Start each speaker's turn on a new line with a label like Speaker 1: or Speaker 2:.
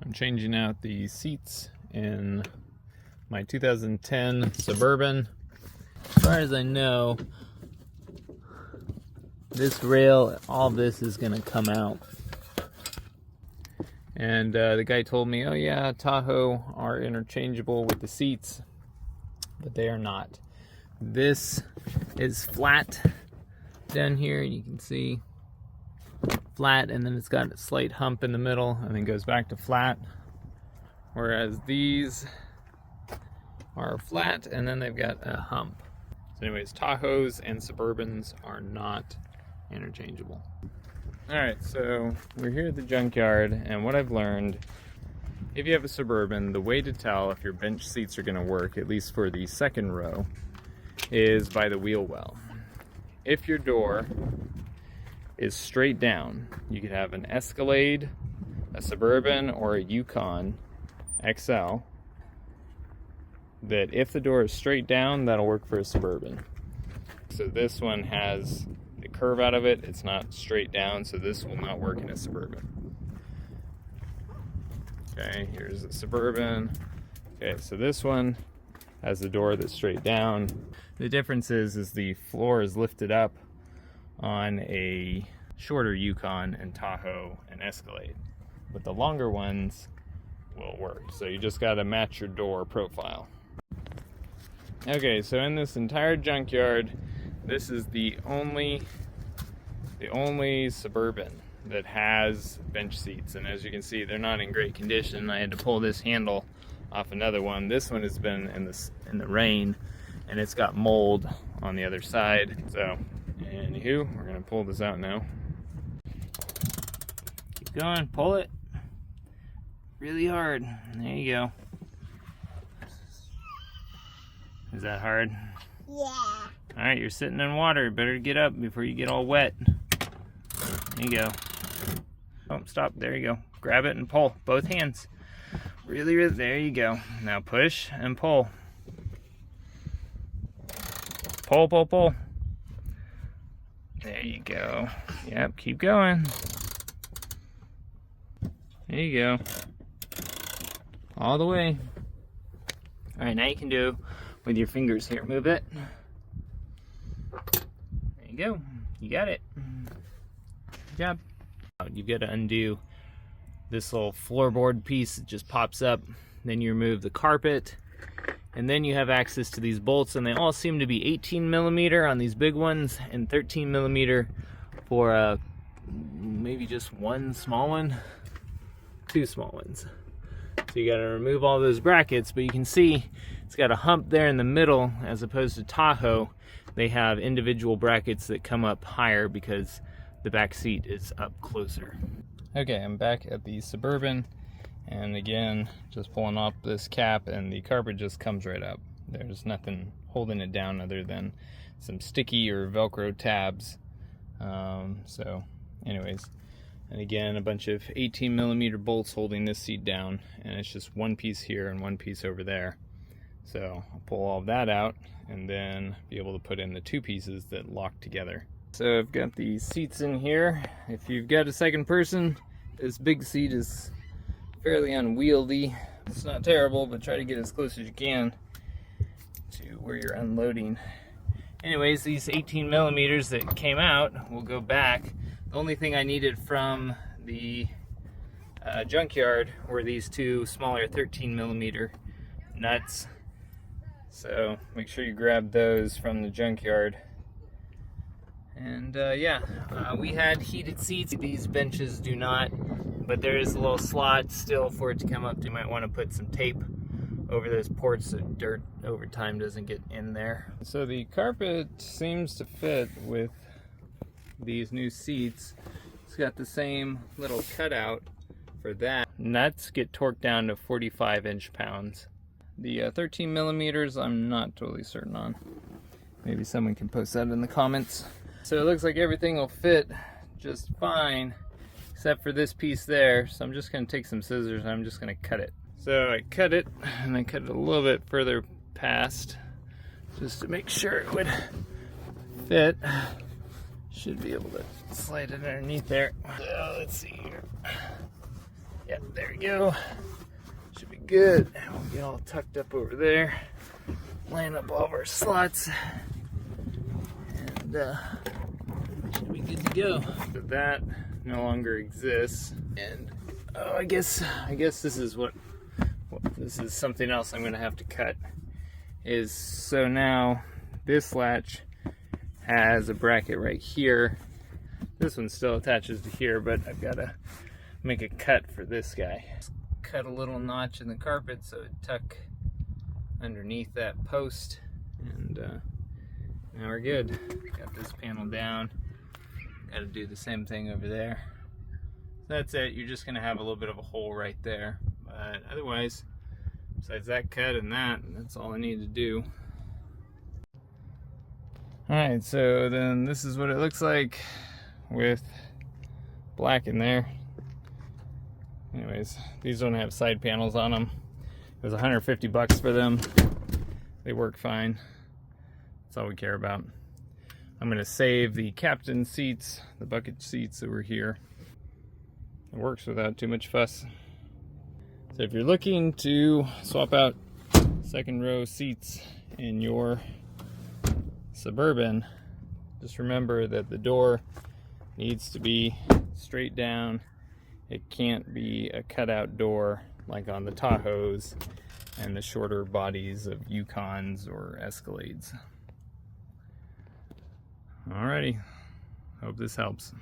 Speaker 1: I'm changing out the seats in my 2010 Suburban. As far as I know, this rail, all this is going to come out. And the guy told me, oh yeah, Tahoe are interchangeable with the seats, but they are not. This is flat down here, you can see flat, and then it's got a slight hump in the middle and then goes back to flat, whereas these are flat and then they've got a hump. So anyways, Tahoes and Suburbans are not interchangeable. Alright, so we're here at the junkyard, and what I've learned, if you have a Suburban, the way to tell if your bench seats are going to work, at least for the second row, is by the wheel well. If your door is straight down, you could have an Escalade, a Suburban, or a Yukon XL, that if the door is straight down, that'll work for a Suburban. So this one has the curve out of it, it's not straight down, so this will not work in a Suburban. Okay, here's a Suburban. Okay, so this one has the door that's straight down. The difference is the floor is lifted up on a shorter Yukon and Tahoe and Escalade, but the longer ones will work. So you just got to match your door profile. Okay, so in this entire junkyard, this is the only Suburban that has bench seats, and as you can see, they're not in great condition. I had to pull this handle off another one. This one has been in the rain, and it's got mold on the other side. So, anywho, we're gonna pull this out now. Keep going, pull it really hard. There you go. Is that hard?
Speaker 2: Yeah.
Speaker 1: All right, you're sitting in water. Better get up before you get all wet. There you go. Oh, stop. There you go. Grab it and pull. Both hands. Really, really. There you go. Now push and pull. Pull, pull, pull. There you go. Yep, keep going. There you go. All the way. All right, now you can do with your fingers here. Move it. There you go. You got it. Good job. You've got to undo this little floorboard piece that just pops up. Then you remove the carpet, and then you have access to these bolts, and they all seem to be 18 millimeter on these big ones and 13 millimeter for maybe just one small one, two small ones. So you got to remove all those brackets, but you can see it's got a hump there in the middle, as opposed to Tahoe. They have individual brackets that come up higher because the back seat is up closer. Okay, I'm back at the Suburban, and again, just pulling off this cap, and the carpet just comes right up. There's nothing holding it down other than some sticky or Velcro tabs. So anyways, and again, a bunch of 18 millimeter bolts holding this seat down, and it's just one piece here and one piece over there. So I'll pull all of that out and then be able to put in the two pieces that lock together. So I've got the seats in here. If you've got a second person, this big seat is fairly unwieldy. It's not terrible, but try to get as close as you can to where you're unloading. Anyways, these 18 millimeters that came out will go back. The only thing I needed from the junkyard were these two smaller 13 millimeter nuts. So make sure you grab those from the junkyard. And yeah, we had heated seats. These benches do not, but there is a little slot still for it to come up to. You might want to put some tape over those ports so dirt over time doesn't get in there. So the carpet seems to fit with these new seats. It's got the same little cutout for that. Nuts get torqued down to 45 inch-pounds. The 13 millimeters I'm not totally certain on. Maybe someone can post that in the comments. So it looks like everything will fit just fine, except for this piece there. So I'm just gonna take some scissors and I'm just gonna cut it. So I cut it, and I cut it a little bit further past, just to make sure it would fit. Should be able to slide it underneath there. So let's see here. Yep, there we go. Should be good. We'll get all tucked up over there. Line up all of our slots. And should be good to go. So that no longer exists. And oh, I guess this is this is something else I'm gonna have to cut. So now this latch has a bracket right here. This one still attaches to here, but I've got to make a cut for this guy. Cut a little notch in the carpet so it tuck underneath that post, and now we're good. Got this panel down. Got to do the same thing over there. That's it. You're just gonna have a little bit of a hole right there, but otherwise, besides that cut and that's all I need to do. Alright, so then this is what it looks like with black in there. Anyways, these don't have side panels on them. It was 150 bucks for them. They work fine. That's all we care about. I'm gonna save the captain seats, the bucket seats over here. It works without too much fuss. So if you're looking to swap out second row seats in your Suburban, just remember that the door needs to be straight down. It can't be a cutout door like on the Tahoes and the shorter bodies of Yukons or Escalades. Alrighty, hope this helps.